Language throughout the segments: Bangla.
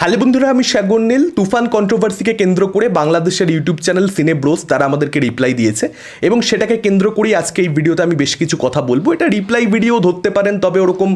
হ্যালো বন্ধুরা, আমি সাগর নীল। তুফান কন্ট্রোভার্সিকে কেন্দ্র করে বাংলাদেশের ইউটিউব চ্যানেল সিনে ব্রোস তারা আমাদেরকে রিপ্লাই দিয়েছে এবং সেটাকে কেন্দ্র করেই আজকে এই ভিডিওতে আমি বেশ কিছু কথা বলবো। এটা রিপ্লাই ভিডিও ধরতে পারেন, তবে ওরকম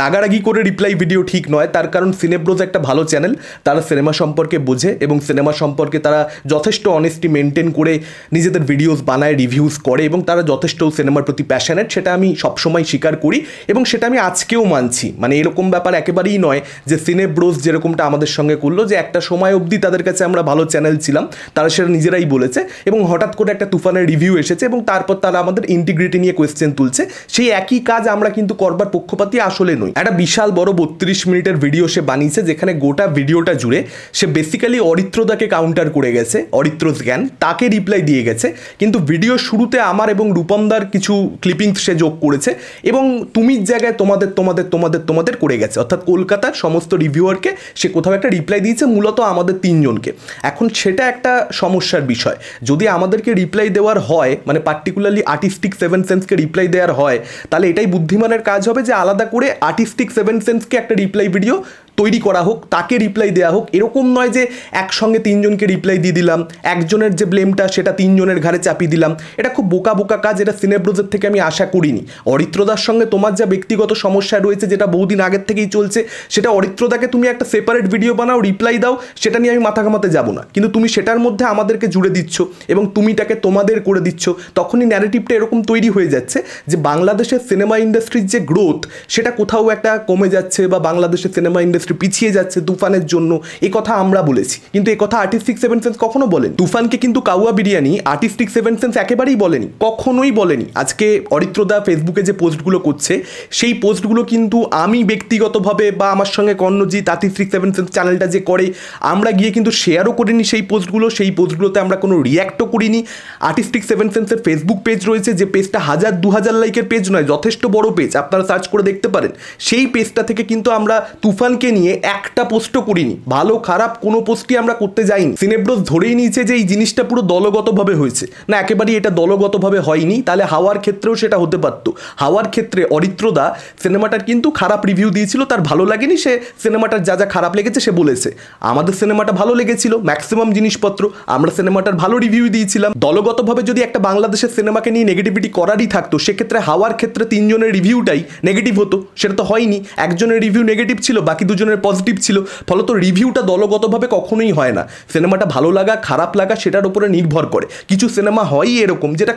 রাগারাগি করে রিপ্লাই ভিডিও ঠিক নয়। তার কারণ সিনে ব্রোস একটা ভালো চ্যানেল, তারা সিনেমা সম্পর্কে বোঝে এবং সিনেমা সম্পর্কে তারা যথেষ্ট অনেস্টি মেনটেন করে নিজেদের ভিডিওস বানায়, রিভিউজ করে এবং তারা যথেষ্ট সিনেমার প্রতি প্যাশনেট, সেটা আমি সবসময় স্বীকার করি এবং সেটা আমি আজকেও মানছি। মানে এরকম ব্যাপার একেবারেই নয় যে সিনে ব্রোস যেরকমটা আমাদের সঙ্গে করলো যে একটা সময় অবধি তাদের কাছে আমরা ভালো চ্যানেল ছিলাম, তারা সেটা নিজেরাই বলেছে এবং হঠাৎ করে একটা তুফানের রিভিউ এসেছে এবং তারপর তারা আমাদের ইন্টিগ্রিটি নিয়ে কোয়েশ্চেন তুলছে। সেই একই কাজ আমরা কিন্তু করবার পক্ষপাতী আসলে নই। একটা বিশাল বড় 32 মিনিটের ভিডিও সে বানিয়েছে, যেখানে গোটা ভিডিওটা জুড়ে সে বেসিক্যালি অরিত্রদাকে কাউন্টার করে গেছে, অরিত্রস জ্ঞান তাকে রিপ্লাই দিয়ে গেছে। কিন্তু ভিডিও শুরুতে আমার এবং রূপমদার কিছু ক্লিপিংস সে যোগ করেছে এবং তুমির জায়গায় তোমাদের তোমাদের তোমাদের তোমাদের করে গেছে, অর্থাৎ কলকাতার সমস্ত রিভিউয়ারকে সে কোথাও একটা রিপ্লাই দিয়েছে, মূলত আমাদের তিনজনকে। এখন সেটা একটা সমস্যার বিষয়। যদি আমাদেরকে রিপ্লাই দেওয়ার হয়, মানে পার্টিকুলারলি আর্টিস্টিক সেভেন সেন্সকে রিপ্লাই দেওয়ার হয়, তাহলে এটাই বুদ্ধিমানের কাজ হবে যে আলাদা করে আর্টিস্টিক সেভেন সেন্সকে একটা রিপ্লাই ভিডিও তৈরি করা হোক, তাকে রিপ্লাই দেওয়া হোক। এরকম নয় যে একসঙ্গে তিনজনকে রিপ্লাই দিয়ে দিলাম, একজনের যে ব্লেমটা সেটা তিনজনের ঘাড়ে চাপিয়ে দিলাম। এটা খুব বোকা বোকা কাজ, এটা সিনেব্রোজের থেকে আমি আশা করিনি। অরিত্রদার সঙ্গে তোমার যা ব্যক্তিগত সমস্যা রয়েছে, যেটা বহুদিন আগের থেকেই চলছে, সেটা অরিত্রদাকে তুমি একটা সেপারেট ভিডিও বানাও, রিপ্লাই দাও, সেটা নিয়ে আমি মাথা ঘামাতে যাবো না। কিন্তু তুমি সেটার মধ্যে আমাদেরকে জুড়ে দিচ্ছ এবং তুমিটাকে তোমাদের করে দিচ্ছ, তখনই ন্যারেটিভটা এরকম তৈরি হয়ে যাচ্ছে যে বাংলাদেশের সিনেমা ইন্ডাস্ট্রির যে গ্রোথ সেটা কোথাও একটা কমে যাচ্ছে বা বাংলাদেশের সিনেমা ইন্ডাস্ট্রি পিছিয়ে যাচ্ছে তুফানের জন্য। এই কথা আমরা বলেছি, কিন্তু এই কথা আর্টিস্টিক সেভেন সেন্স কখনো বলেন। তুফানকে কিন্তু কাউয়া বিরিয়ানি আর্টিস্টিক সেভেন সেন্স একেবারেই বলেনি, কখনোই বলেনি। আজকে অরিত্রদা ফেসবুকে যে পোস্টগুলো করছে, সেই পোস্টগুলো কিন্তু আমি ব্যক্তিগতভাবে বা আমার সঙ্গে কর্ণজিৎ আর্টিস্টিক সেভেন সেন্স চ্যানেলটা যে করে, আমরা গিয়ে কিন্তু শেয়ারও করিনি সেই পোস্টগুলো। সেই পোস্টগুলোতে আমরা কোনো রিয়্যাক্টও করিনি। আর্টিস্টিক সেভেন সেন্সের ফেসবুক পেজ রয়েছে, যে পেজটা 1000-2000 লাইকের পেজ নয়, যথেষ্ট বড় পেজ, আপনারা সার্চ করে দেখতে পারেন। সেই পেজটা থেকে কিন্তু আমরা তুফানকে নিয়ে একটা পোস্টও করিনি, ভালো খারাপ কোনো পোস্টই আমরা করতে যাইনি। সিনেব্রোস ধরেই নিয়েছে যে এই জিনিসটা পুরো দলগতভাবে হয়েছে। না, একেবারেই এটা দলগতভাবে হয়নি। তাহলে হাওয়ার ক্ষেত্রেও সেটা হতে পারতো। হাওয়ার ক্ষেত্রে অরিত্রদা সিনেমাটার কিন্তু খারাপ রিভিউ দিয়েছিল, তার ভালো লাগেনি, সে সিনেমাটার যা যা খারাপ লেগেছে সে বলেছে। আমাদের সিনেমাটা ভালো লেগেছিল, ম্যাক্সিমাম জিনিসপত্র আমরা সিনেমাটার ভালো রিভিউ দিয়েছিলাম। দলগতভাবে যদি একটা বাংলাদেশের সিনেমাকে নিয়ে নেগেটিভিটি করারই থাকতো, সেক্ষেত্রে হাওয়ার ক্ষেত্রে তিনজনের রিভিউটাই নেগেটিভ হতো। সেটা তো হয়নি, একজনের রিভিউ নেগেটিভ ছিল, বাকি দুজনের পজিটিভ ছিল। ফলত রিভিউটা দলগতভাবে কখনোই হয় না। সিনেমাটা ভালো লাগা খারাপ লাগা সেটার উপরে নির্ভর করে। কিছু সিনেমা হয়ই এরকম যেটা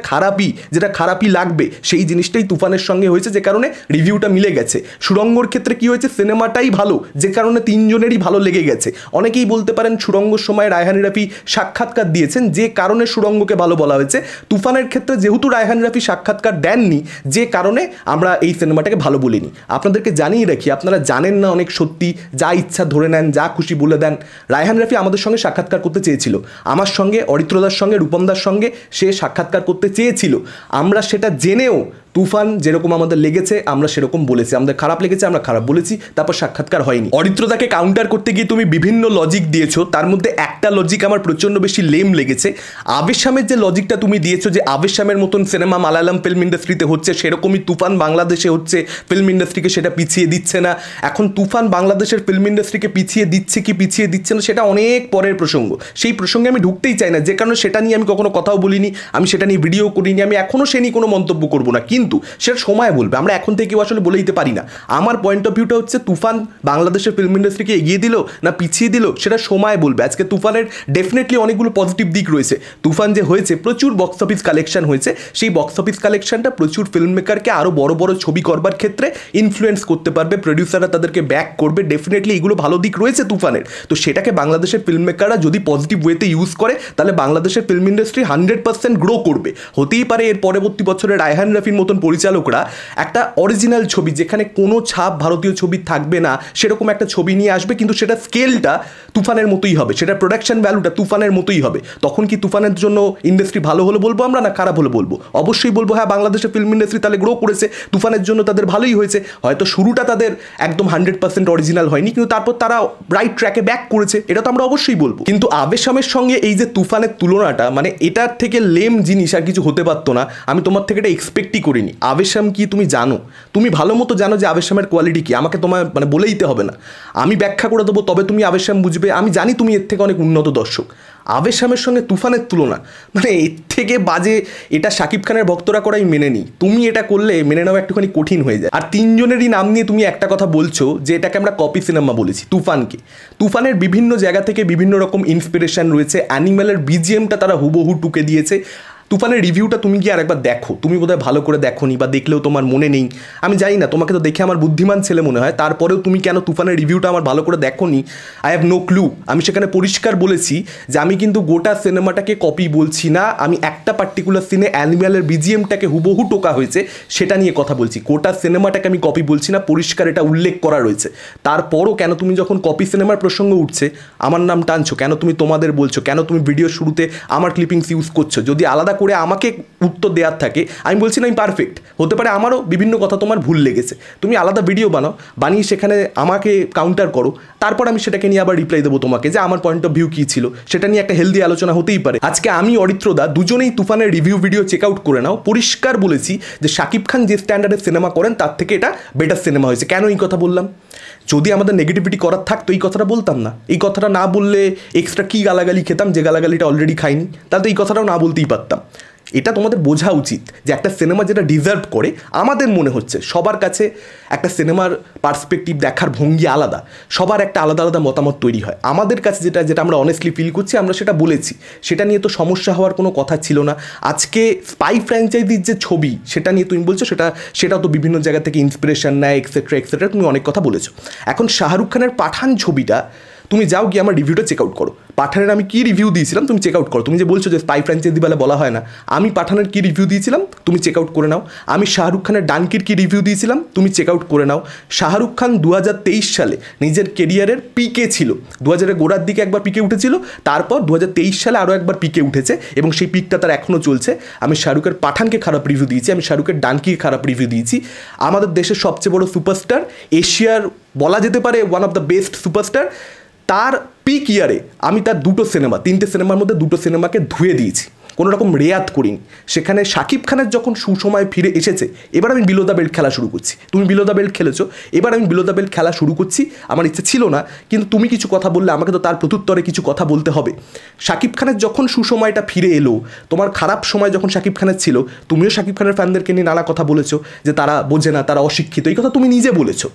খারাপই লাগবে, সেই জিনিসটাই তুফানের সঙ্গে হয়েছে, যে কারণে রিভিউটা মিলে গেছে। সুরঙ্গর ক্ষেত্রে কি হয়েছে, সিনেমাটাই ভালো, যে কারণে তিনজনেরই ভালো লেগে গেছে। অনেকেই বলতে পারেন সুরঙ্গর সময় রায়হান রাফি সাক্ষাৎকার দিয়েছেন, যে কারণে সুরঙ্গকে ভালো বলা হয়েছে। তুফানের ক্ষেত্রে যেহেতু রায়হান রাফি সাক্ষাৎকার দেননি, যে কারণে আমরা এই সিনেমাটাকে ভালো বলিনি। আপনাদেরকে জানিয়ে রাখি, আপনারা জানেন না অনেক সত্যি, যা ইচ্ছা ধরে নেন, যা খুশি বলে দেন। রায়হান রাফি আমাদের সঙ্গে সাক্ষাৎকার করতে চেয়েছিল, আমার সঙ্গে, অরিত্রদার সঙ্গে, রূপমদার সঙ্গে সে সাক্ষাৎকার করতে চেয়েছিল। আমরা সেটা জেনেও তুফান যেরকম আমাদের লেগেছে আমরা সেরকম বলেছি, আমাদের খারাপ লেগেছে আমরা খারাপ বলেছি, তারপর সাক্ষাৎকার হয়নি। অরিত্রদাকে কাউন্টার করতে গিয়ে তুমি বিভিন্ন লজিক দিয়েছো, তার মধ্যে একটা লজিক আমার প্রচণ্ড বেশি লেম লেগেছে। আবেশামের যে লজিকটা তুমি দিয়েছো, যে আবেশামের মতন সিনেমা মালায়ালাম ফিল্ম ইন্ডাস্ট্রিতে হচ্ছে, সেরকমই তুফান বাংলাদেশে হচ্ছে, ফিল্ম ইন্ডাস্ট্রিকে সেটা পিছিয়ে দিচ্ছে না। এখন তুফান বাংলাদেশের ফিল্ম ইন্ডাস্ট্রিকে পিছিয়ে দিচ্ছে কি পিছিয়ে দিচ্ছে না, সেটা অনেক পরের প্রসঙ্গ। সেই প্রসঙ্গে আমি ঢুকতেই চাই না, যে কারণে সেটা নিয়ে আমি কখনো কথাও বলিনি, আমি সেটা নিয়ে ভিডিও করিনি, আমি এখনও সে নিয়ে কোনো মন্তব্য করবো না। কিন্তু সেটা সময় বলবে, আমরা এখন থেকেও আসলে বলে দিতে পারি না। আমার পয়েন্ট অফ ভিউটা হচ্ছে তুফান বাংলাদেশের ফিল্ম ইন্ডাস্ট্রিকে এগিয়ে দিল না পিছিয়ে দিল, সেটা সময় বলবে। আজকে তুফানের ডেফিনেটলি অনেকগুলো পজিটিভ দিক রয়েছে। তুফান যে হয়েছে, প্রচুর বক্স অফিস কালেকশন হয়েছে, সেই বক্স অফিস কালেকশনটা প্রচুর ফিল্ম মেকারকে আরও বড় বড় ছবি করবার ক্ষেত্রে ইনফ্লুয়েন্স করতে পারবে, প্রডিউসাররা তাদেরকে ব্যাক করবে। ডেফিনেটলি এগুলো ভালো দিক রয়েছে তুফানের। তো সেটাকে বাংলাদেশের ফিল্ম মেকাররা যদি পজিটিভ ওয়েতে ইউজ করে, তাহলে বাংলাদেশের ফিল্ম ইন্ডাস্ট্রি 100% গ্রো করবে। হতেই পারে এর পরবর্তী বছরে রায়হান রাফির মতন পরিচালকরা একটা অরিজিনাল ছবি, যেখানে কোনো ছাপ ভারতীয় ছবি থাকবে না, সেরকম একটা ছবি নিয়ে আসবে, কিন্তু সেটা স্কেলটা তুফানের মতোই হবে, সেটা প্রোডাকশন ভ্যালুটা তুফানের মতোই হবে। তখন কি তুফানের জন্য ইন্ডাস্ট্রি ভালো হলো বলবো আমরা, না খারাপ হলো বলবো? অবশ্যই বলবো হ্যাঁ, বাংলাদেশের ফিল্ম ইন্ডাস্ট্রি তাহলে গ্রো করেছে, তুফানের জন্য তাদের ভালোই হয়েছে। হয়তো শুরুটা তাদের একদম 100% অরিজিনাল হয়নি, কিন্তু তারপর তারা রাইট ট্র্যাকে ব্যাক করেছে, এটা তো আমরা অবশ্যই বলবো। কিন্তু আবেশামের সঙ্গে এই যে তুফানের তুলনাটা, মানে এটার থেকে লেম জিনিস আর কিছু হতে পারতো না। আমি তোমার থেকে এটা এক্সপেক্টই করি। করিনি। আবেশাম কি তুমি জানো? তুমি ভালো মতো জানো যে আবেশামের কোয়ালিটি কি, আমাকে তোমার মানে বলে দিতে হবে না, আমি ব্যাখ্যা করে দেবো, তবে তুমি আবেশাম বুঝবে। আমি জানি তুমি এর থেকে অনেক উন্নত দর্শক। আবেশামের সঙ্গে তুফানের তুলনা, মানে এর থেকে বাজে, এটা শাকিব খানের ভক্তরা করাই মেনে নিই, তুমি এটা করলে মেনে নেওয়া একটুখানি কঠিন হয়ে যায়। আর তিনজনেরই নাম নিয়ে তুমি একটা কথা বলছো যে এটাকে আমরা কপি সিনেমা বলেছি তুফানকে। তুফানের বিভিন্ন জায়গা থেকে বিভিন্ন রকম ইন্সপিরেশন রয়েছে, অ্যানিমেলের বিজিএমটা তারা হুবহু টুকে দিয়েছে। তুফানের রিভিউটা তুমি কি আরেকবার দেখো, তুমি বোধহয় ভালো করে দেখোনি বা দেখলেও তোমার মনে নেই, আমি জানি না, তোমাকে তো দেখে আমার বুদ্ধিমান ছেলে মনে হয়, তারপরেও তুমি কেন তুফানের রিভিউটা আমার ভালো করে দেখোনি, আই হ্যাভ নো ক্লু। আমি সেখানে পরিষ্কার বলেছি যে আমি কিন্তু গোটা সিনেমাটাকে কপি বলছি না, আমি একটা পার্টিকুলার সিনে অ্যানিমেলের বিজিএমটাকে হুবহু টোকা হয়েছে সেটা নিয়ে কথা বলছি, গোটা সিনেমাটাকে আমি কপি বলছি না, পরিষ্কার এটা উল্লেখ করা রয়েছে। তারপরও কেন তুমি যখন কপি সিনেমার প্রসঙ্গ উঠছে আমার নাম টানছো, কেন তুমি তোমাদের বলছো, কেন তুমি ভিডিও শুরুতে আমার ক্লিপিংস ইউজ করছো? যদি আলাদা করে আমাকে উত্তর দেওয়ার থাকে, আমি বলছি না আমি পারফেক্ট, হতে পারে আমারও বিভিন্ন কথা তোমার ভুল লেগেছে, তুমি আলাদা ভিডিও বানাও, বানিয়ে সেখানে আমাকে কাউন্টার করো, তারপর আমি সেটাকে নিয়ে আবার রিপ্লাই দেবো তোমাকে যে আমার পয়েন্ট অফ ভিউ কী ছিল, সেটা নিয়ে একটা হেলদি আলোচনা হতেই পারে। আজকে আমি অরিত্রদা দুজনেই তুফানের রিভিউ ভিডিও চেক আউট করে নাও, পরিষ্কার বলেছি যে শাকিব খান যে স্ট্যান্ডার্ডের সিনেমা করেন তার থেকে এটা বেটার সিনেমা হয়েছে। কেন এই কথা বললাম? যদি আমাদের নেগেটিভিটি করার থাকতো এই কথাটা বলতাম না, এই কথাটা না বললে এক্সট্রা কী গালাগালি খেতাম, যে গালাগালিটা অলরেডি খাইনি, তাহলে তো এই কথাটাও না বলতেই পারতাম। এটা তোমাদের বোঝা উচিত যে একটা সিনেমা যেটা ডিজার্ভ করে, আমাদের মনে হচ্ছে সবার কাছে একটা সিনেমার পার্সপেক্টিভ দেখার ভঙ্গি আলাদা, সবার একটা আলাদা আলাদা মতামত তৈরি হয়। আমাদের কাছে যেটা যেটা আমরা অনেস্টলি ফিল করছি আমরা সেটা বলেছি, সেটা নিয়ে তো সমস্যা হওয়ার কোনো কথা ছিল না। আজকে স্পাই ফ্র্যাঞ্চাইজির যে ছবি সেটা নিয়ে তুমি বলছো সেটাও তো বিভিন্ন জায়গা থেকে ইন্সপিরেশন নেয় এক্সেট্রা এক্সেট্রা, তুমি অনেক কথা বলেছো। এখন শাহরুখ খানের পাঠান ছবিটা তুমি যাও গিয়ে আমার রিভিউটা চেক আউট করো, পাঠানের আমি কী রিভিউ দিয়েছিলাম তুমি চেক আউট করো। তুমি যে বলছো যে স্পাই ফ্র্যাঞ্চাইজি বেলা বলা হয় না, আমি পাঠানের কী রিভিউ দিয়েছিলাম তুমি চেক আউট করে নাও। আমি শাহরুখ খানের ডানকির কী রিভিউ দিয়েছিলাম তুমি চেক আউট করে নাও। শাহরুখ খান 2023 সালে নিজের কেরিয়ারের পিকে ছিল, 2000-এর গোড়ার দিকে একবার পিকে উঠেছিল, তারপর 2023 সালে আরও একবার পিকে উঠেছে এবং সেই পিকটা তার এখনও চলছে। আমি শাহরুখের পাঠানকে খারাপ রিভিউ দিয়েছি, আমি শাহরুখের ডানকিকে খারাপ রিভিউ দিয়েছি। আমাদের দেশের সবচেয়ে বড় সুপারস্টার, এশিয়ার বলা যেতে পারে one of the best superstar, তার পিক ইয়ারে আমি তার তিনটে সিনেমার মধ্যে দুটো সিনেমাকে ধুয়ে দিয়েছি, কোনো রকম রেয়াত করিনি। সেখানে শাকিব খানের যখন সুসময় ফিরে এসেছে, এবার আমি বিলো দ্য বেল্ট খেলা শুরু করছি। তুমি বিলো দ্য বেল্ট খেলেছো, এবার আমি বিলো দ্য বেল্ট খেলা শুরু করছি। আমার ইচ্ছে ছিল না, কিন্তু তুমি কিছু কথা বললে আমাকে তো তার প্রত্যুত্তরে কিছু কথা বলতে হবে। শাকিব খানের যখন সুসময়টা ফিরে এলো, তোমার খারাপ সময় যখন শাকিব খানের ছিল, তুমিও শাকিব খানের ফ্যানদেরকে নিয়ে নানা কথা বলেছো যে তারা বোঝে না, তারা অশিক্ষিত, এই কথা তুমি নিজে বলেছো।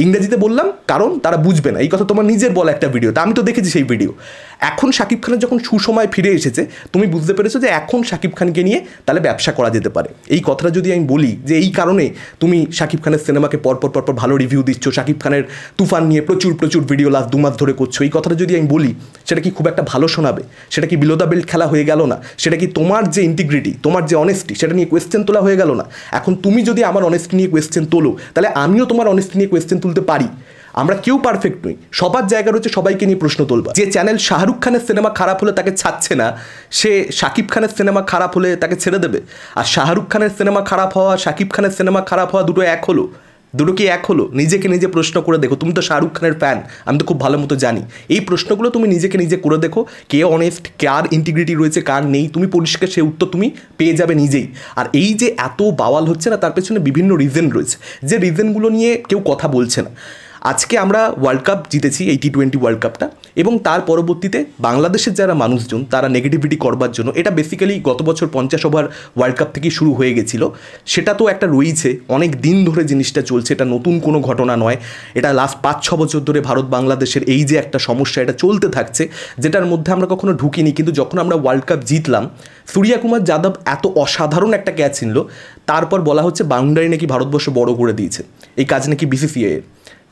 ইংরেজিতে বললাম কারণ তারা বুঝবে না, এই কথা তোমার নিজের বলা একটা ভিডিও, তা আমি তো দেখেছি সেই ভিডিও। এখন শাকিব খানের যখন সুসময় ফিরে এসেছে, তুমি বুঝতে পেরেছো যে এখন শাকিব খানকে নিয়ে তাহলে ব্যবসা করা যেতে পারে। এই কথাটা যদি আমি বলি যে এই কারণে তুমি শাকিব খানের সিনেমাকে পরপর ভালো রিভিউ দিচ্ছ, শাকিব খানের তুফান নিয়ে প্রচুর ভিডিও লাস্ট 2 মাস ধরে করছো, এই কথাটা যদি আমি বলি সেটা কি খুব একটা ভালো শোনাবে? সেটা কি বিলো দ্য বেল্ট খেলা হয়ে গেল না? সেটা কি তোমার যে ইন্টিগ্রিটি, তোমার যে অনেস্টি, সেটা নিয়ে কোয়েশ্চেন তোলা হয়ে গেল না? এখন তুমি যদি আমার অনেস্টি নিয়ে কোয়েশ্চেন তোলো, তাহলে আমিও তোমার অনেস্টি নিয়ে কোয়েশ্চেন তুলতে পারি। আমরা কেউ পারফেক্ট নই, সবার জায়গা রয়েছে সবাইকে নিয়ে প্রশ্ন তুলবা। যে চ্যানেল শাহরুখ খানের সিনেমা খারাপ হলে তাকে ছাড়ছে না, সে শাকিব খানের সিনেমা খারাপ হলে তাকে ছেড়ে দেবে? আর শাহরুখ খানের সিনেমা খারাপ হওয়া, শাকিব খানের সিনেমা খারাপ হওয়া দুটো এক হলো? দুটো কি এক হলো? নিজেকে নিজে প্রশ্ন করে দেখো। তুমি তো শাহরুখ খানের ফ্যান, আমি তো খুব ভালো মতো জানি। এই প্রশ্নগুলো তুমি নিজেকে নিজে করে দেখো, কে অনেস্ট, কার ইন্টিগ্রিটি রয়েছে, কার নেই, তুমি পরিষ্কার সে উত্তর তুমি পেয়ে যাবে নিজেই। আর এই যে এত বাওয়াল হচ্ছে না, তার পেছনে বিভিন্ন রিজন রয়েছে, যে রিজনগুলো নিয়ে কেউ কথা বলছে না। আজকে আমরা ওয়ার্ল্ড কাপ জিতেছি, এই T20 ওয়ার্ল্ড কাপটা, এবং তার পরবর্তীতে বাংলাদেশের যারা মানুষজন তারা নেগেটিভিটি করবার জন্য, এটা বেসিক্যালি গত বছর 50 ওভার ওয়ার্ল্ড কাপ থেকেই শুরু হয়ে গেছিলো, সেটা তো একটা রয়েছে, অনেক দিন ধরে জিনিসটা চলছে, এটা নতুন কোনো ঘটনা নয়, এটা লাস্ট 5-6 বছর ধরে ভারত বাংলাদেশের এই যে একটা সমস্যা, এটা চলতে থাকছে, যেটার মধ্যে আমরা কখনো ঢুকিনি। কিন্তু যখন আমরা ওয়ার্ল্ড কাপ জিতলাম, সূর্যা কুমার যাদব এত অসাধারণ একটা ক্যাচ ছিনল, তারপর বলা হচ্ছে বাউন্ডারি নাকি ভারতবর্ষ বড় করে দিয়েছে, এই কাজ নাকি BCCI এর।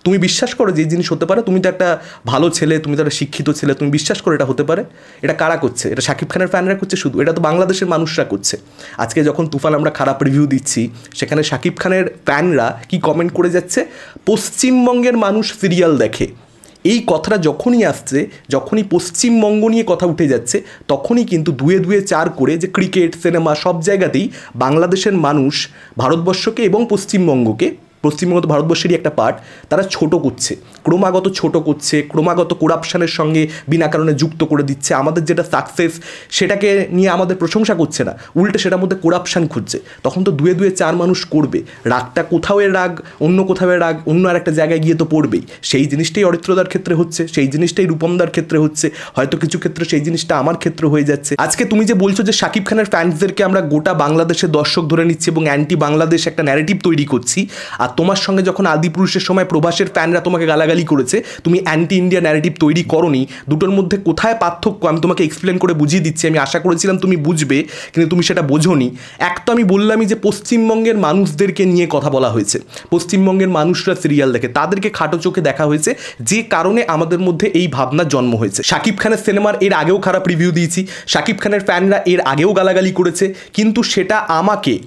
তুমি বিশ্বাস করো যে এই জিনিস হতে পারে? তুমি তো একটা ভালো ছেলে, তুমি তো একটা শিক্ষিত ছেলে, তুমি বিশ্বাস করো এটা হতে পারে? এটা কারা করছে? এটা শাকিব খানের ফ্যানরা করছে শুধু? এটা তো বাংলাদেশের মানুষরা করছে। আজকে যখন তুফান আমরা খারাপ রিভিউ দিচ্ছি, সেখানে শাকিব খানের ফ্যানরা কি কমেন্ট করে যাচ্ছে? পশ্চিমবঙ্গের মানুষ সিরিয়াল দেখে। এই কথাটা যখনই আসছে, যখনই পশ্চিমবঙ্গ নিয়ে কথা উঠে যাচ্ছে, তখনই কিন্তু 2-2 4 করে যে ক্রিকেট, সিনেমা সব জায়গাতেই বাংলাদেশের মানুষ ভারতবর্ষকে এবং পশ্চিমবঙ্গ তো ভারতবর্ষেরই একটা পার্ট, তারা ছোট করছে। ক্রমাগত ছোট করছে, ক্রমাগত করাপশানের সঙ্গে বিনা কারণে যুক্ত করে দিচ্ছে। আমাদের যেটা সাকসেস সেটাকে নিয়ে আমাদের প্রশংসা করছে না, উল্টে সেটার মধ্যে করাপশান খুঁজছে। তখন তো দুয়ে দুয়ে চার মানুষ করবে, রাগটা কোথাও এর রাগ, অন্য কোথাও এর রাগ অন্য আর একটা জায়গায় গিয়ে তো পড়বেই। সেই জিনিসটাই অরিত্রদার ক্ষেত্রে হচ্ছে, সেই জিনিসটাই রূপমদার ক্ষেত্রে হচ্ছে, হয়তো কিছু ক্ষেত্রে সেই জিনিসটা আমার ক্ষেত্রে হয়ে যাচ্ছে। আজকে তুমি যে বলছো যে শাকিব খানের ফ্যান্সদেরকে আমরা গোটা বাংলাদেশের দর্শক ধরে নিচ্ছি এবং অ্যান্টি বাংলাদেশ একটা ন্যারেটিভ তৈরি করছি, আর তোমার সঙ্গে যখন আদিপুরুষের সময় প্রভাসের ফ্যানরা তোমাকে গালাগালি করেছে, তুমি অ্যান্টি ইন্ডিয়া ন্যারেটিভ তৈরি করনি। দুটোর মধ্যে কোথায় পার্থক্য আমি তোমাকে এক্সপ্লেন করে বুঝিয়ে দিচ্ছি। আমি আশা করেছিলাম তুমি বুঝবে, কিন্তু তুমি সেটা বোঝোনি। এক তো আমি বললামই যে পশ্চিমবঙ্গের মানুষদেরকে নিয়ে কথা বলা হয়েছে, পশ্চিমবঙ্গের মানুষরা সিরিয়াল দেখে, তাদেরকে খাটো চোখে দেখা হয়েছে, যে কারণে আমাদের মধ্যে এই ভাবনার জন্ম হয়েছে। শাকিব খানের সিনেমার এর আগেও খারাপ রিভিউ দিয়েছি, শাকিব খানের ফ্যানরা এর আগেও গালাগালি করেছে, কিন্তু সেটা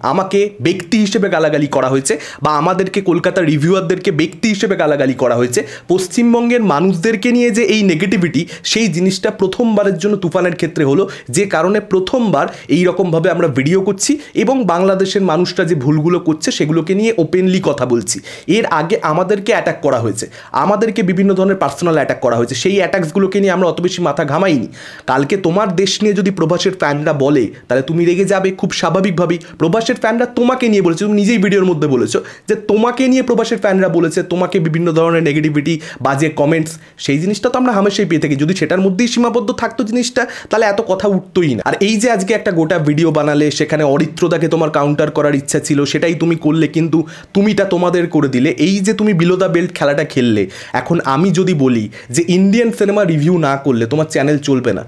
আমাকে ব্যক্তি হিসেবে গালাগালি করা হয়েছে, বা আমাদেরকে কলকাতার রিভিউয়ারদেরকে ব্যক্তি হিসেবে গালাগালি করা হয়েছে। পশ্চিমবঙ্গের মানুষদেরকে নিয়ে যে এই নেগেটিভিটি, সেই জিনিসটা প্রথমবারের জন্য তুফানের ক্ষেত্রে হলো, যে কারণে প্রথমবার এই রকমভাবে আমরা ভিডিও করছি এবং বাংলাদেশের মানুষরা যে ভুলগুলো করছে সেগুলোকে নিয়ে ওপেনলি কথা বলছি। এর আগে আমাদেরকে অ্যাটাক করা হয়েছে, আমাদেরকে বিভিন্ন ধরনের পার্সোনাল অ্যাটাক করা হয়েছে, সেই অ্যাটাকসগুলোকে নিয়ে আমরা অত বেশি মাথা ঘামাইনি। কালকে তোমার দেশ নিয়ে যদি প্রভাসের ফ্যানরা বলে, তাহলে তুমি রেগে যাবে খুব স্বাভাবিকভাবেই। প্রভাসের ফ্যানরা তোমাকে নিয়ে বলেছে, তুমি নিজেই ভিডিওর মধ্যে বলেছো যে তোমাকে নিয়ে প্রভাসের ফ্যানরা বলেছে, তোমাকে বিভিন্ন ধরনের নেগেটিভিটি, বাজে কমেন্টস, সেই জিনিসটা তো আমরা হামেশাই পেয়ে থাকি। যদি সেটার মধ্যেই সীমাবদ্ধ থাকতো জিনিসটা, তাহলে এত কথা উঠতোই না। আর এই যে আজকে একটা গোটা ভিডিও বানালে, সেখানে অরিত্রদাকে তোমার কাউন্টার করার ইচ্ছা ছিল, সেটাই তুমি করলে, কিন্তু তুমিটা তোমাদের করে দিলে। এই যে তুমি বিলো দ্য বেল্ট খেলাটা খেললে, এখন আমি যদি বলি যে ইন্ডিয়ান সিনেমা রিভিউ না করলে তোমার চ্যানেল চলবে না।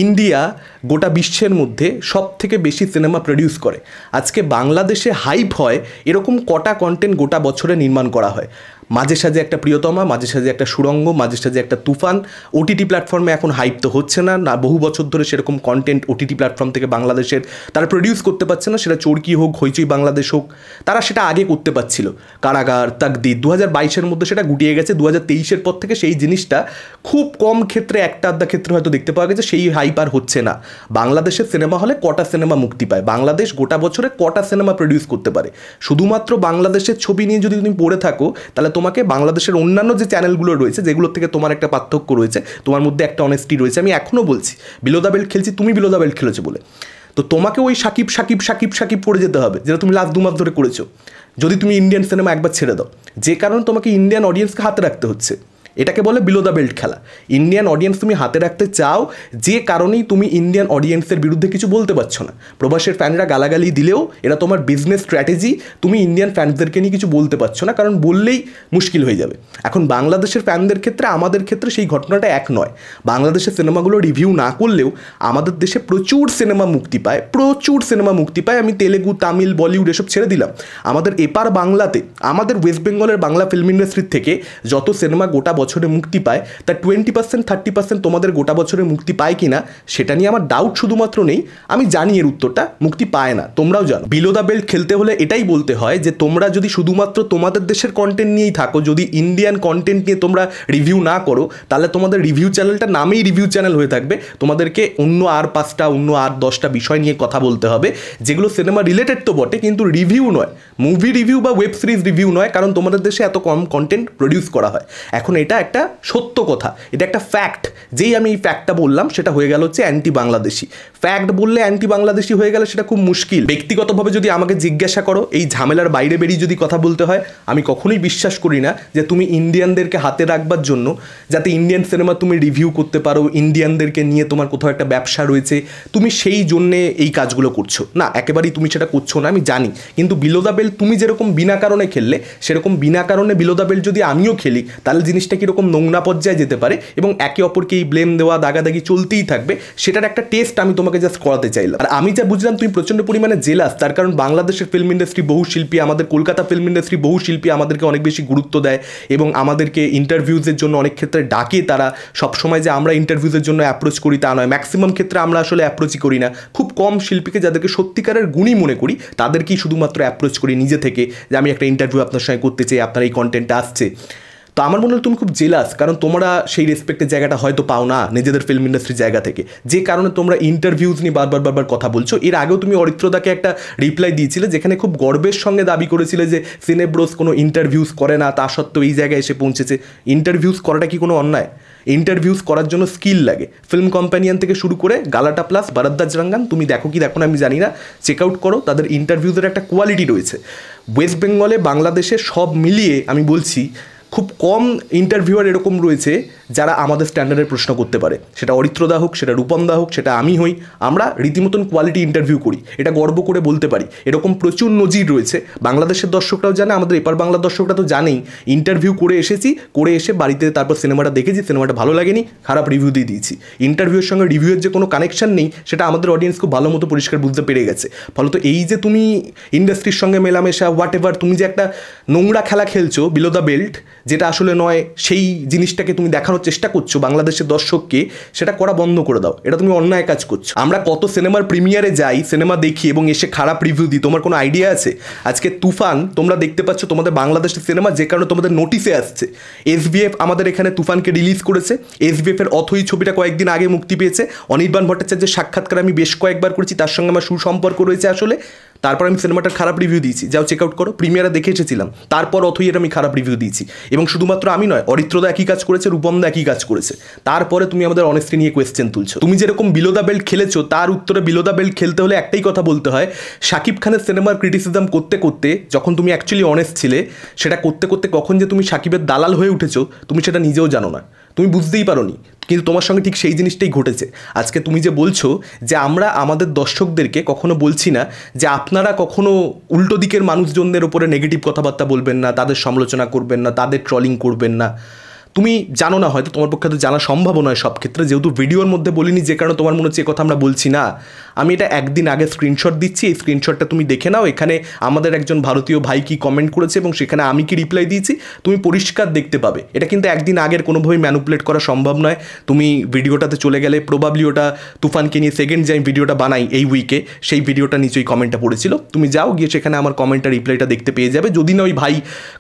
ইন্ডিয়া গোটা বিশ্বের মধ্যে সব থেকে বেশি সিনেমা প্রডিউস করে। আজকে বাংলাদেশে হাইপ হয় এরকম কটা কন্টেন্ট গোটা বছরে নির্মাণ করা হয়। মাঝে সাঝে একটা প্রিয়তমা, মাঝে সাঝে একটা সুড়ঙ্গ, মাঝে সাঝে একটা তুফান। ওটিটি প্ল্যাটফর্মে এখন হাইপ তো হচ্ছে না, বহু বছর ধরে সেরকম কন্টেন্ট ওটিটি প্ল্যাটফর্ম থেকে বাংলাদেশের তারা প্রডিউস করতে পারছে না। সেটা চরকি হোক, হইচই বাংলাদেশ হোক, তারা সেটা আগে করতে পারছিল। কারাগার, তাকদীর 2022-এর মধ্যে সেটা গুটিয়ে গেছে। 2023-এর পর থেকে সেই জিনিসটা খুব কম ক্ষেত্রে, একটা আধটা ক্ষেত্রে হয়তো দেখতে পাওয়া গেছে, সেই হাইপ আর হচ্ছে না। বাংলাদেশের সিনেমা হলে কটা সিনেমা মুক্তি পায়, বাংলাদেশ গোটা বছরে কটা সিনেমা প্রডিউস করতে পারে। শুধুমাত্র বাংলাদেশের ছবি নিয়ে যদি তুমি পড়ে থাকো, তাহলে তোমাকে বাংলাদেশের অন্যান্য যে চ্যানেলগুলো রয়েছে, যেগুলোর থেকে তোমার একটা পার্থক্য রয়েছে, তোমার মধ্যে একটা অনেস্টি রয়েছে। আমি এখনও বলছি বিলো দ্য বেল্ট খেলছি, তুমি বিলো দ্য বেল্ট খেলেছো বলে, তো তোমাকে ওই সাকিব সাকিব সাকিব সাকিব করে যেতে হবে, যেটা তুমি লাস্ট 2 মাস ধরে করেছো। যদি তুমি ইন্ডিয়ান সিনেমা একবার ছেড়ে দাও, যে কারণে তোমাকে ইন্ডিয়ান অডিয়েন্সকে হাতে রাখতে হচ্ছে, এটাকে বলে বিলো দ্য বেল্ট খেলা। ইন্ডিয়ান অডিয়েন্স তুমি হাতে রাখতে চাও, যে কারণেই তুমি ইন্ডিয়ান অডিয়েন্সের বিরুদ্ধে কিছু বলতে পারছো না। প্রবাসের ফ্যানরা গালাগালি দিলেও এটা তোমার বিজনেস স্ট্র্যাটেজি, তুমি ইন্ডিয়ান ফ্যানদেরকে নিয়ে কিছু বলতে পারছো না, কারণ বললেই মুশকিল হয়ে যাবে। এখন বাংলাদেশের ফ্যানদের ক্ষেত্রে, আমাদের ক্ষেত্রে সেই ঘটনাটা এক নয়। বাংলাদেশের সিনেমাগুলো রিভিউ না করলেও আমাদের দেশে প্রচুর সিনেমা মুক্তি পায়, প্রচুর সিনেমা মুক্তি পায়। আমি তেলেগু, তামিল, বলিউড এসব ছেড়ে দিলাম, আমাদের এপার বাংলাতে, আমাদের ওয়েস্ট বেঙ্গলের বাংলা ফিল্ম ইন্ডাস্ট্রির থেকে যত সিনেমা গোটা বছরে মুক্তি পায়, তার 20% 30% তোমাদের গোটা বছরে মুক্তি পায় কিনা সেটা নিয়ে আমার ডাউট শুধুমাত্র নেই। আমি জানি এর উত্তরটা, মুক্তি পায় না, তোমরাও জানো। বিলো দ্য বেল্ট খেলতে হলে এটাই বলতে হয় যে তোমরা যদি শুধুমাত্র তোমাদের দেশের কন্টেন্ট নিয়েই থাকো, যদি ইন্ডিয়ান কন্টেন্ট নিয়ে তোমরা রিভিউ না করো, তাহলে তোমাদের রিভিউ চ্যানেলটা নামেই রিভিউ চ্যানেল হয়ে থাকবে। তোমাদেরকে অন্য আর 5টা, অন্য আর 10টা বিষয় নিয়ে কথা বলতে হবে, যেগুলো সিনেমা রিলেটেড তো বটে, কিন্তু রিভিউ নয়, মুভি রিভিউ বা ওয়েব সিরিজ রিভিউ নয়, কারণ তোমাদের দেশে এত কম কন্টেন্ট প্রডিউস করা হয়। এখন এটা একটা সত্য কথা, এটা একটা ফ্যাক্ট। যেই আমি এই ফ্যাক্টটা বললাম, সেটা হয়ে গেল হচ্ছে অ্যান্টি বাংলাদেশি। ফ্যাক্ট বললে অ্যান্টি বাংলাদেশি হয়ে গেলে সেটা খুব মুশকিল। ব্যক্তিগতভাবে যদি আমাকে জিজ্ঞাসা করো, এই ঝামেলার বাইরে বেরিয়ে যদি কথা বলতে হয়, আমি কখনোই বিশ্বাস করি না যে তুমি ইন্ডিয়ানদেরকে হাতে রাখবার জন্য, যাতে ইন্ডিয়ান সিনেমা তুমি রিভিউ করতে পারো, ইন্ডিয়ানদেরকে নিয়ে তোমার কোথাও একটা ব্যবসা রয়েছে, তুমি সেই জন্যে এই কাজগুলো করছো না। একেবারেই তুমি সেটা করছো না, আমি জানি। কিন্তু বিলো দ্য বেল্ট তুমি যেরকম বিনা কারণে খেললে, সেরকম বিনা কারণে বিলো দ্য বেল্ট যদি আমিও খেলি, তাহলে জিনিসটা কীরকম নোংরা পর্যায়ে যেতে পারে এবং একে অপরকে এই ব্লেম দেওয়া, দাগাদাগি চলতেই থাকবে। সেটার একটা টেস্ট আমি তোমাকে জাস্ট করাতে চাইলাম। আর আমি যা বুঝলাম তুমি প্রচণ্ড পরিমাণে জেলাস, তার কারণ বাংলাদেশের ফিল্ম ইন্ডাস্ট্রি বহু শিল্পী, আমাদের কলকাতা ফিল্ম ইন্ডাস্ট্রি বহু শিল্পী আমাদেরকে অনেক বেশি গুরুত্ব দেয় এবং আমাদেরকে ইন্টারভিউজের জন্য অনেক ক্ষেত্রে ডাকে। তারা সবসময় যে আমরা ইন্টারভিউজের জন্য অ্যাপ্রোচ করি তা নয়, ম্যাক্সিমাম ক্ষেত্রে আমরা আসলে অ্যাপ্রোচই করি না। খুব কম শিল্পীকে, যাদেরকে সত্যিকারের গুণী মনে করি, তাদেরকেই শুধুমাত্র অ্যাপ্রোচ করি নিজে থেকে, যে আমি একটা ইন্টারভিউ আপনার সঙ্গে করতে চাই, আপনার এই কন্টেন্টটা আসছে। তো আমার মনে হয় তুমি খুব জেলাস, কারণ তোমরা সেই রেসপেক্টের জায়গাটা হয়তো পাও না নিজেদের ফিল্ম ইন্ডাস্ট্রির জায়গা থেকে, যে কারণে তোমরা ইন্টারভিউজ নিয়ে বারবার কথা বলছো। এর আগেও তুমি অরিত্রদাকে একটা রিপ্লাই দিয়েছিলে যেখানে খুব গর্বের সঙ্গে দাবি করেছিলে যে সিনেব্রোস কোনো ইন্টারভিউজ করে না, তা সত্ত্বেও এই জায়গায় এসে পৌঁছেছে। ইন্টারভিউজ করাটা কি কোনো অন্যায়? ইন্টারভিউজ করার জন্য স্কিল লাগে, ফিল্ম কম্প্যানিয়ন থেকে শুরু করে গালাটা প্লাস বারাদ্দাজ রাঙ্গান, তুমি দেখো কি দেখো না আমি জানি না, চেক আউট করো, তাদের ইন্টারভিউজের একটা কোয়ালিটি রয়েছে। ওয়েস্ট বেঙ্গলে বাংলাদেশে সব মিলিয়ে আমি বলছি খুব কম ইন্টারভিউয়ার এরকম রয়েছে যারা আমাদের স্ট্যান্ডার্ডের প্রশ্ন করতে পারে, সেটা অরিত্রদা হোক, সেটা রূপমদা হোক, সেটা আমি হই, আমরা রীতিমতন কোয়ালিটি ইন্টারভিউ করি, এটা গর্ব করে বলতে পারি। এরকম প্রচুর নজির রয়েছে, বাংলাদেশের দর্শকরাও জানে, আমাদের এপার বাংলার দর্শকরা তো জানেই। ইন্টারভিউ করে এসেছি, করে এসে বাড়িতে তারপর সিনেমাটা দেখেছি, সিনেমাটা ভালো লাগেনি, খারাপ রিভিউ দিয়ে দিয়েছি। ইন্টারভিউয়ের সঙ্গে রিভিউয়ের যে কোনো কানেকশন নেই সেটা আমাদের অডিয়েন্স খুব ভালো মতো পরিষ্কার বুঝতে পেরে গেছে। ফলত এই যে তুমি ইন্ডাস্ট্রির সঙ্গে মেলামেশা হোয়াট এভার, তুমি যে একটা নোংরা খেলা খেলছো বিলো দ্য বেল্ট, যেটা আসলে নয়, সেই জিনিসটাকে তুমি দেখানোর চেষ্টা করছো বাংলাদেশের দর্শককে, সেটা করা বন্ধ করে দাও। এটা তুমি অন্যায় কাজ করছো। আমরা কত সিনেমার প্রিমিয়ারে যাই, সিনেমা দেখি এবং এসে খারাপ রিভিউ দিই, তোমার কোনো আইডিয়া আছে? আজকে তুফান তোমরা দেখতে পাচ্ছ তোমাদের বাংলাদেশের সিনেমা, যে কারণে তোমাদের নোটিশে আসছে। SBF আমাদের এখানে তুফানকে রিলিজ করেছে, SBF এর অথই ছবিটা কয়েকদিন আগে মুক্তি পেয়েছে, অনির্বাণ ভট্টাচার্যের সাক্ষাৎকার আমি বেশ কয়েকবার করেছি, তার সঙ্গে আমার সুসম্পর্ক রয়েছে আসলে। তারপর আমি সিনেমাটার খারাপ রিভিউ দিয়েছি, যাও চেক আউট করো, প্রিমিয়ারে দেখে এসেছিলাম, তারপর অথইয়ের আমি খারাপ রিভিউ দিয়েছি। এবং শুধুমাত্র আমি নয়, অরিত্রদা একই কাজ করেছে, রূপমদা একই কাজ করেছে। তারপরে তুমি আমাদের অনেস্টি নিয়ে কোয়েশ্চেন তুলছো। তুমি যেরকম বিলো দ্য বেল্ট খেলেছো, তার উত্তরে বিলো দ্য বেল্ট খেলতে হলে একটাই কথা বলতে হয়, শাকিব খানের সিনেমার ক্রিটিসিজম করতে করতে যখন তুমি অ্যাকচুয়ালি অনেস্ট ছিলে, সেটা করতে করতে কখন যে তুমি শাকিবের দালাল হয়ে উঠেছো তুমি সেটা নিজেও জানো না, তুমি বুঝতেই পারোনি। কিন্তু তোমার সঙ্গে ঠিক সেই জিনিসটাই ঘটেছে। আজকে তুমি যে বলছো যে আমরা আমাদের দর্শকদেরকে কখনো বলছি না যে আপনারা কখনো উল্টো দিকের মানুষজনদের ওপরে নেগেটিভ কথাবার্তা বলবেন না, তাদের সমালোচনা করবেন না, তাদের ট্রলিং করবেন না, তুমি জানো না, হয়তো তোমার পক্ষে তো জানা সম্ভব নয় সব ক্ষেত্রে, যেহেতু ভিডিওর মধ্যে বলিনি, যে কারণে তোমার মনে হচ্ছে এ কথা আমরা বলছি না। আমি এটা একদিন আগে স্ক্রিনশট দিচ্ছি, এই স্ক্রিনশটটা তুমি দেখে নাও। এখানে আমাদের একজন ভারতীয় ভাই কি কমেন্ট করেছে এবং সেখানে আমি কি রিপ্লাই দিয়েছি তুমি পরিষ্কার দেখতে পাবে। এটা কিন্তু একদিন আগের কোনোভাবেই ম্যানুপুলেট করা সম্ভব নয়। তুমি ভিডিওটাতে চলে গেলে প্রবাবলি ওটা তুফানকে নিয়ে সেকেন্ড যে আমি ভিডিওটা বানাই এই উইকে, সেই ভিডিওটা নিচেই কমেন্টটা পড়েছিল, তুমি যাও গিয়ে সেখানে আমার কমেন্টটা রিপ্লাইটা দেখতে পেয়ে যাবে, যদি না ওই ভাই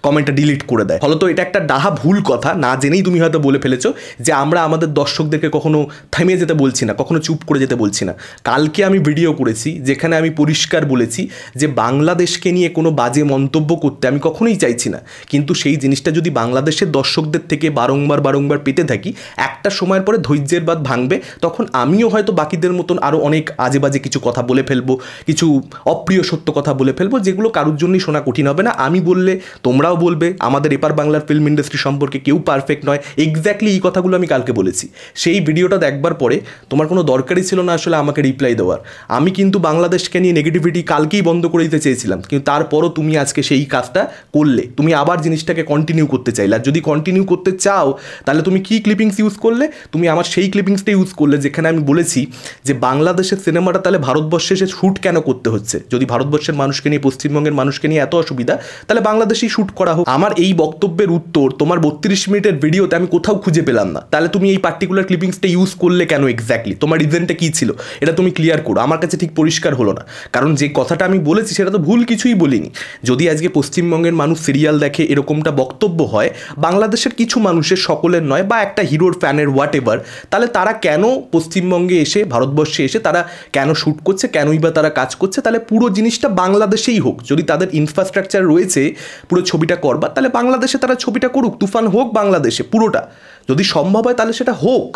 কমেন্টটা ডিলিট করে দেয়। ফলত এটা একটা ডাহা ভুল কথা, না জেনেই তুমি হয়তো বলে ফেলেছো যে আমরা আমাদের দর্শকদেরকে কখনো থেমে যেতে বলছি না, কখনো চুপ করে যেতে বলছি না। কালকে আমি ভিডিও করেছি যেখানে আমি পরিষ্কার বলেছি যে বাংলাদেশকে নিয়ে কোনো বাজে মন্তব্য করতে আমি কখনোই চাইছি না, কিন্তু সেই জিনিসটা যদি বাংলাদেশের দর্শকদের থেকে বারংবার পেতে থাকি, একটা সময়ের পরে ধৈর্যের বাঁধ ভাঙবে, তখন আমিও হয়তো বাকিদের মতন আরও অনেক আজে বাজে কিছু কথা বলে ফেলবো, কিছু অপ্রিয় সত্য কথা বলে ফেলবো, যেগুলো কারোর জন্যই শোনা কঠিন হবে না। আমি বললে তোমরাও বলবে, আমাদের এপার বাংলার ফিল্ম ইন্ডাস্ট্রি সম্পর্কে কেউ পারফেক্ট নয়। এক্স্যাক্টলি এই কথাগুলো আমি কালকে বলেছি। সেই ভিডিওটা দেখবার পরে তোমার কোনো দরকারই ছিল না আসলে আমাকে রিপ্লাই দেওয়ার। আমি কিন্তু বাংলাদেশকে নিয়ে নেগেটিভিটি কালকেই বন্ধ করে দিতে চেয়েছিলাম, কিন্তু তারপরও তুমি আজকে সেই কাজটা করলে, তুমি আবার জিনিসটাকে কন্টিনিউ করতে চাইলে। আর যদি কন্টিনিউ করতে চাও তাহলে তুমি কী ক্লিপিংস ইউজ করলে, তুমি আমার সেই ক্লিপিংসটা ইউজ করলে যেখানে আমি বলেছি যে বাংলাদেশের সিনেমাটা তাহলে ভারতবর্ষে এসে শ্যুট কেন করতে হচ্ছে, যদি ভারতবর্ষের মানুষকে নিয়ে, পশ্চিমবঙ্গের মানুষকে নিয়ে এত অসুবিধা, তাহলে বাংলাদেশেই শ্যুট করা হোক। আমার এই বক্তব্যের উত্তর তোমার 32 মিনিটের ভিডিওতে আমি কোথাও খুঁজে পেলাম না। তাহলে তুমি এই পার্টিকুলার ক্লিপিংসটা ইউজ করলে কেন এক্স্যাক্টলি, তোমার রিজনটা কী ছিল এটা তুমি ক্লিয়ার করো। আমার কাছে ঠিক পরিষ্কার হলো না, কারণ যে কথাটা আমি বলেছি সেটা তো ভুল কিছুই বলিনি। যদি আজকে পশ্চিমবঙ্গের মানুষ সিরিয়াল দেখে এরকমটা বক্তব্য হয়, বাংলাদেশের কিছু মানুষের, সকলের নয়, বা একটা হিরোর ফ্যানের হোয়াট এভার, তাহলে তারা কেন পশ্চিমবঙ্গে এসে, ভারতবর্ষে এসে তারা কেন শ্যুট করছে, কেনই বা তারা কাজ করছে? তাহলে পুরো জিনিসটা বাংলাদেশেই হোক। যদি তাদের ইনফ্রাস্ট্রাকচার রয়েছে পুরো ছবিটা করবার, তাহলে বাংলাদেশে তারা ছবিটা করুক, তুফান হোক বাংলাদেশে পুরোটা, যদি সম্ভব হয় তাহলে সেটা হোক।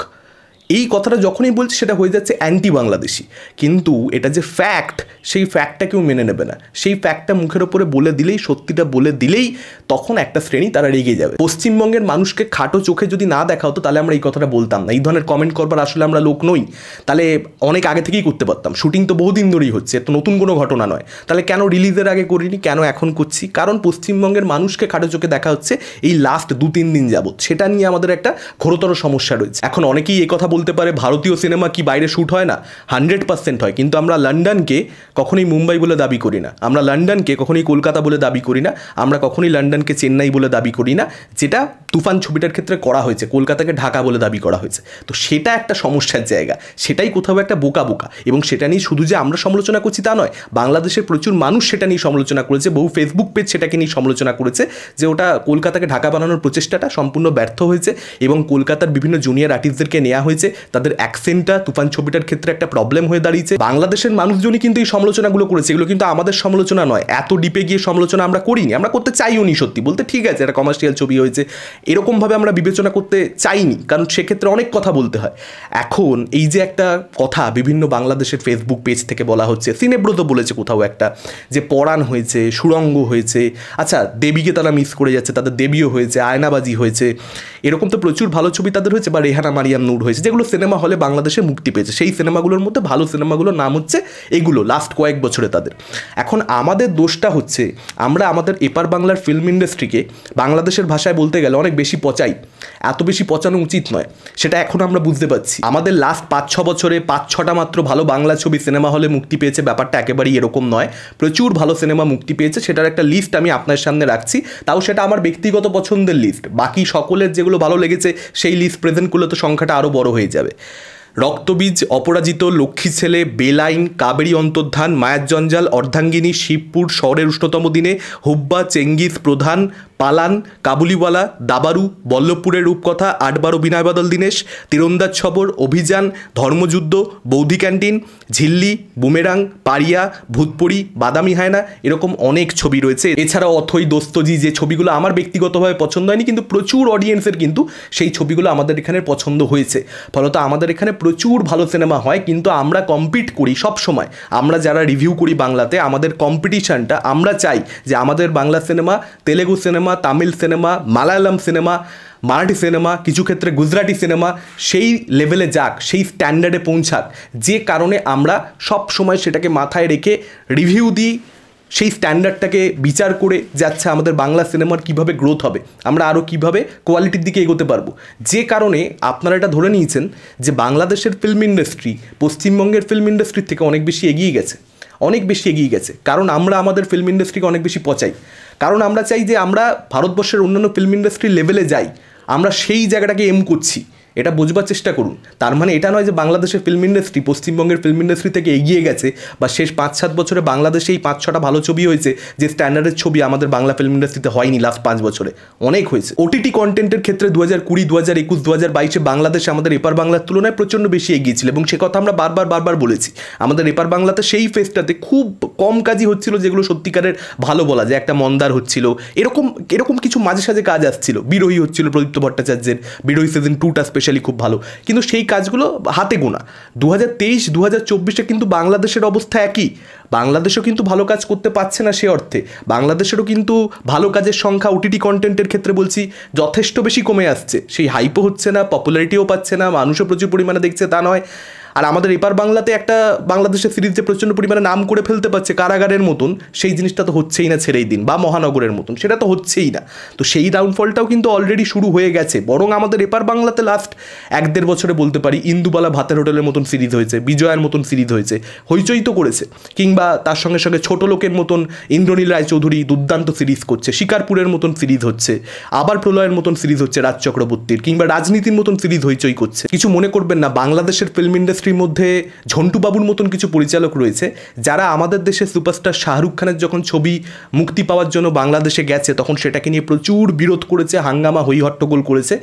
এই কথাটা যখনই বলছি সেটা হয়ে যাচ্ছে অ্যান্টি বাংলাদেশি, কিন্তু এটা যে ফ্যাক্ট, সেই ফ্যাক্টটা কেউ মেনে নেবে না। সেই ফ্যাক্টটা মুখের ওপরে বলে দিলেই, সত্যিটা বলে দিলেই তখন একটা শ্রেণী তারা রেগে যাবে। পশ্চিমবঙ্গের মানুষকে খাটো চোখে যদি না দেখা হতো তাহলে আমরা এই কথাটা বলতাম না। এই ধরনের কমেন্ট করবার আসলে আমরা লোক নই, তাহলে অনেক আগে থেকেই করতে পারতাম। শুটিং তো বহুদিন ধরেই হচ্ছে, তো নতুন কোনো ঘটনা নয়। তাহলে কেন রিলিজের আগে করিনি, কেন এখন করছি? কারণ পশ্চিমবঙ্গের মানুষকে খাটো চোখে দেখা হচ্ছে এই লাস্ট 2-3 দিন যাবত, সেটা নিয়ে আমাদের একটা ঘোরতর সমস্যা রয়েছে। এখন অনেকেই এই কথা বলতে পারে ভারতীয় সিনেমা কি বাইরে শ্যুট হয় না, 100% হয়, কিন্তু আমরা লন্ডনকে কখনোই মুম্বাই বলে দাবি করি না, আমরা লন্ডনকে কখনোই কলকাতা বলে দাবি করি না, আমরা কখনোই লন্ডনকে চেন্নাই বলে দাবি করি না, যেটা তুফান ছবিটার ক্ষেত্রে করা হয়েছে, কলকাতাকে ঢাকা বলে দাবি করা হয়েছে। তো সেটা একটা সমস্যার জায়গা, সেটাই কোথাও একটা বোকা, এবং সেটা নিয়ে শুধু যে আমরা সমালোচনা করছি তা নয়, বাংলাদেশের প্রচুর মানুষ সেটা নিয়ে সমালোচনা করেছে, বহু ফেসবুক পেজ সেটাকে নিয়ে সমালোচনা করেছে যে ওটা কলকাতাকে ঢাকা বানানোর প্রচেষ্টাটা সম্পূর্ণ ব্যর্থ হয়েছে এবং কলকাতার বিভিন্ন জুনিয়র আর্টিস্টদেরকে নেওয়া হয়েছে, তাদের অ্যাকসেন্টটা তুফান ছবিটার ক্ষেত্রে একটা প্রবলেম হয়ে দাঁড়িয়েছে। বাংলাদেশের মানুষজনই কিন্তু এই সমালোচনাগুলো করেছে, এগুলো কিন্তু আমাদের সমালোচনা নয়, এত ডিপে গিয়ে সমালোচনা আমরা করিনি, আমরা করতে চাইও নি সত্যি বলতে, ঠিক আছে এটা কমার্শিয়াল ছবি হয়েছে এরকমভাবে আমরা বিবেচনা করতে চাইনি, কারণ সেক্ষেত্রে অনেক কথা বলতে হয়। এখন এই যে একটা কথা বিভিন্ন বাংলাদেশের ফেসবুক পেজ থেকে বলা হচ্ছে, সিনেব্রত বলেছে কোথাও একটা, যে পরাণ হয়েছে, সুরঙ্গ হয়েছে, আচ্ছা দেবীকে তারা মিস করে যাচ্ছে, তাদের দেবীও হয়েছে, আয়নাবাজি হয়েছে, এরকম তো প্রচুর ভালো ছবি তাদের হয়েছে, বা রেহানা মারিয়াম নূর হয়েছে, যেগুলো সিনেমা হলে বাংলাদেশে মুক্তি পেয়েছে। সেই সিনেমাগুলোর মধ্যে ভালো সিনেমাগুলোর নাম হচ্ছে এগুলো লাস্ট কয়েক বছরে তাদের। এখন আমাদের দোষটা হচ্ছে আমরা আমাদের এপার বাংলার ফিল্ম ইন্ডাস্ট্রিকে বাংলাদেশের ভাষায় বলতে গেলে অনেক বেশি পচাই, এত বেশি পচানো উচিত নয়, সেটা এখন আমরা বুঝতে পারছি। আমাদের লাস্ট 5-6 বছরে 5-6টা মাত্র ভালো বাংলা ছবি সিনেমা হলে মুক্তি পেয়েছে, ব্যাপারটা একেবারেই এরকম নয়, প্রচুর ভালো সিনেমা মুক্তি পেয়েছে, সেটার একটা লিস্ট আমি আপনার সামনে রাখছি, তাও সেটা আমার ব্যক্তিগত পছন্দের লিস্ট, বাকি সকলের যেগুলো ভালো লেগেছে সেই লিস্ট প্রেজেন্ট করলে তো সংখ্যাটা আরও বড় হয়ে যাবে। রক্তবীজ, অপরাজিত, লক্ষ্মী ছেলে, বেলাইন, কাবেরী অন্তর্ধান, মায়ার জঞ্জাল, অর্ধাঙ্গিনী, শিবপুর, শহরের উষ্ণতম দিনে, হুব্বা, চেঙ্গিস, প্রধান, পালান, কাবুলিওয়ালা, দাবারু, বল্লভপুরের রূপকথা, 8-12 বিনয় বাদল দীনেশ, তীরন্দাজ ছবর, অভিযান, ধর্মযুদ্ধ, বৌদি ক্যান্টিন, ঝিল্লি, বুমেরাং, পারিয়া, ভূতপরি, বাদামি হায়না, এরকম অনেক ছবি রয়েছে। এছাড়াও অথই, দোস্তজি, যে ছবিগুলো আমার ব্যক্তিগতভাবে পছন্দ হয়নি কিন্তু প্রচুর অডিয়েন্সের কিন্তু সেই ছবিগুলো আমাদের এখানে পছন্দ হয়েছে, ফলত আমাদের এখানে প্রচুর ভালো সিনেমা হয়, কিন্তু আমরা কম্পিট করি সব সময়, আমরা যারা রিভিউ করি বাংলাতে, আমাদের কম্পিটিশনটা আমরা চাই যে আমাদের Bangla cinema, Telugu cinema, Tamil cinema, Malayalam cinema, Marathi cinema, কিছু ক্ষেত্রে গুজরাটি সিনেমা সেই লেভেলে যাক, সেই স্ট্যান্ডার্ডে পৌঁছাক, যে কারণে আমরা সব সময় সেটাকে মাথায় রেখে রিভিউ দিই, সেই স্ট্যান্ডার্ডটাকে বিচার করে যাচ্ছে আমাদের বাংলা সিনেমার কীভাবে গ্রোথ হবে, আমরা আরও কীভাবে কোয়ালিটির দিকে এগোতে পারবো। যে কারণে আপনারা এটা ধরে নিয়েছেন যে বাংলাদেশের ফিল্ম ইন্ডাস্ট্রি পশ্চিমবঙ্গের ফিল্ম ইন্ডাস্ট্রির থেকে অনেক বেশি এগিয়ে গেছে, অনেক বেশি এগিয়ে গেছে, কারণ আমরা আমাদের ফিল্ম ইন্ডাস্ট্রিকে অনেক বেশি পচাই, কারণ আমরা চাই যে আমরা ভারতবর্ষের অন্যান্য ফিল্ম ইন্ডাস্ট্রির লেভেলে যাই, আমরা সেই জায়গাটাকে এম করছি, এটা বোঝবার চেষ্টা করুন। তার মানে এটা নয় যে বাংলাদেশের ফিল্ম ইন্ডাস্ট্রি পশ্চিমবঙ্গের ফিল্ম ইন্ডাস্ট্রি থেকে এগিয়ে গেছে, বা শেষ 5-7 বছরে বাংলাদেশে এই 5-6টা ভালো ছবি হয়েছে, যে স্ট্যান্ডার্ডের ছবি আমাদের বাংলা ফিল্ম ইন্ডাস্ট্রিতে হয়নি লাস্ট 5 বছরে, অনেক হয়েছে। ওটিটি কন্টেন্টের ক্ষেত্রে 2020, 2021, 2022-এ বাংলাদেশ আমাদের এপার বাংলার তুলনায় প্রচণ্ড বেশি এগিয়েছিল, এবং সে কথা আমরা বারবার বলেছি। আমাদের এপার বাংলাতে সেই ফেজটাতে খুব কম কাজই হচ্ছিল যেগুলো সত্যিকারের ভালো বলা যায়, একটা মন্দার হচ্ছিল, এরকম কিছু মাঝে সাঝে কাজ আসছিল, বিরোহী হচ্ছিল প্রদীপ্ত ভট্টাচার্যের, বিরোহী সিজন 2টা স্পেশালি খুব ভালো, কিন্তু সেই কাজগুলো হাতে গোনা। 2023, 2024-এ কিন্তু বাংলাদেশের অবস্থা একই, বাংলাদেশও কিন্তু ভালো কাজ করতে পারছে না, সে অর্থে বাংলাদেশেরও কিন্তু ভালো কাজের সংখ্যা ওটিটি কন্টেন্টের ক্ষেত্রে বলছি যথেষ্ট বেশি কমে আসছে, সেই হাইপও হচ্ছে না, পপুলারিটিও পাচ্ছে না, মানুষও প্রচুর পরিমাণে দেখছে তা নয়। আর আমাদের এপার বাংলাতে একটা বাংলাদেশের সিরিজ যে প্রচণ্ড পরিমাণে নাম করে ফেলতে পারছে, কারাগারের মতন, সেই জিনিসটা তো হচ্ছেই না ছেড়েই দিন, বা মহানগরের মতন, সেটা তো হচ্ছেই না। তো সেই ডাউনফলটাও কিন্তু অলরেডি শুরু হয়ে গেছে, বরং আমাদের এপার বাংলাতে লাস্ট 1-1.5 বছরে বলতে পারি ইন্দুবালা ভাতের হোটেলের মতন সিরিজ হয়েছে, বিজয়ার মতন সিরিজ হয়েছে, হইচই তো করেছে, কিংবা তার সঙ্গে সঙ্গে ছোট লোকের মতন ইন্দ্রনীল রায়চৌধুরী দুর্দান্ত সিরিজ করছে, শিকারপুরের মতন সিরিজ হচ্ছে, আবার প্রলয়ের মতন সিরিজ হচ্ছে রাজ চক্রবর্তীর, কিংবা রাজনীতির মতন সিরিজ হইচই করছে। কিছু মনে করবেন না, বাংলাদেশের ফিল্ম ইন্ডাস্ট্রির মধ্যে ঝন্টু বাবুর মতন কিছু পরিচালক রয়েছে যারা আমাদের দেশে সুপারস্টার শাহরুখ খানের যখন ছবি মুক্তি পাওয়ার জন্য বাংলাদেশে গেছে তখন সেটাকে নিয়ে প্রচুর বিরোধ করেছে, হাঙ্গামা হই হট্টগোল করেছে।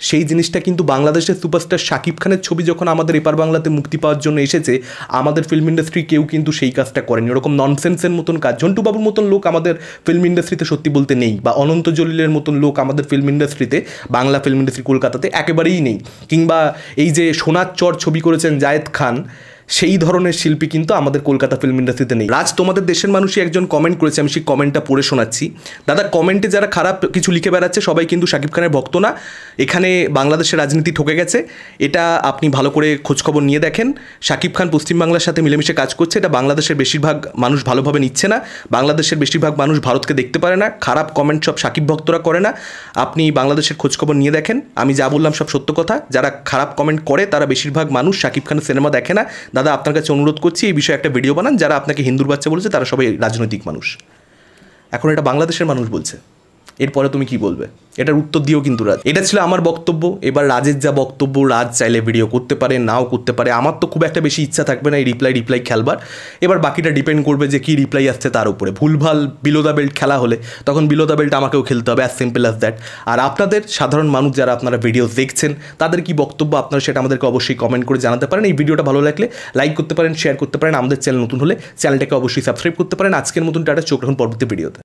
সেই জিনিসটা কিন্তু বাংলাদেশের সুপারস্টার শাকিব খানের ছবি যখন আমাদের এপার বাংলাতে মুক্তি পাওয়ার জন্য এসেছে, আমাদের ফিল্ম ইন্ডাস্ট্রি কেউ কিন্তু সেই কাজটা করেনি। ওরকম ননসেন্সের মতন কাজ ঝন্টু বাবুর মতন লোক আমাদের ফিল্ম ইন্ডাস্ট্রিতে সত্যি বলতে নেই, বা অনন্ত জলিলের মতন লোক আমাদের ফিল্ম ইন্ডাস্ট্রিতে, বাংলা ফিল্ম ইন্ডাস্ট্রি কলকাতাতে একেবারেই নেই। কিংবা এই যে সোনার চর ছবি করেছেন জায়েদ খান, সেই ধরনের শিল্পী কিন্তু আমাদের কলকাতা ফিল্ম ইন্ডাস্ট্রিতে নেই। রাজ, তোমাদের দেশের মানুষই একজন কমেন্ট করেছে, আমি সেই কমেন্টটা পড়ে শোনাচ্ছি। দাদা, কমেন্টে যারা খারাপ কিছু লিখে বেড়াচ্ছে সবাই কিন্তু শাকিব খানের ভক্ত না। এখানে বাংলাদেশের রাজনীতি ঠকে গেছে, এটা আপনি ভালো করে খোঁজখবর নিয়ে দেখেন। শাকিব খান পশ্চিমবাংলার সাথে মিলেমিশে কাজ করছে, এটা বাংলাদেশের বেশিরভাগ মানুষ ভালোভাবে নিচ্ছে না। বাংলাদেশের বেশিরভাগ মানুষ ভারতকে দেখতে পারে না। খারাপ কমেন্ট সব শাকিব ভক্তরা করে না। আপনি বাংলাদেশের খোঁজখবর নিয়ে দেখেন, আমি যা বললাম সব সত্য কথা। যারা খারাপ কমেন্ট করে তারা বেশিরভাগ মানুষ শাকিব খানের সিনেমা দেখে না। দাদা, আপনার কাছে অনুরোধ করছি এই বিষয়ে একটা ভিডিও বানান। যারা আপনাকে হিন্দুর বাচ্চা বলেছে তারা সবাই রাজনৈতিক মানুষ। এখন এটা বাংলাদেশের মানুষ বলছে, এরপরে তুমি কি বলবে? এটার উত্তর দিও কিন্তু রাজ। এটা ছিল আমার বক্তব্য। এবার রাজের যা বক্তব্য, রাজ চাইলে ভিডিও করতে পারে, নাও করতে পারে। আমার তো খুব একটা বেশি ইচ্ছা থাকবে না এই রিপ্লাই খেলবার। এবার বাকিটা ডিপেন্ড করবে যে কী রিপ্লাই আসছে তার উপরে। ভুলভাল বিলো দ্য বেল্ট খেলা হলে তখন বিলো দ্য বেল্ট আমাকেও খেলতে হবে, অ্যাজ সিম্পল অ্যাজ দ্যাট। আর আপনাদের সাধারণ মানুষ যারা আপনারা ভিডিও দেখছেন তাদের কি বক্তব্য আপনারা সেটা আমাদেরকে অবশ্যই কমেন্ট করে জানাতে পারেন। এই ভিডিওটা ভালো লাগলে লাইক করতে পারেন, শেয়ার করতে পারেন। আমাদের চ্যানেল নতুন হলে চ্যানেলটাকে অবশ্যই সাবস্ক্রাইব করতে পারেন। আজকের মতন টাটা, চোখ রাখুন পরবর্তী ভিডিওতে।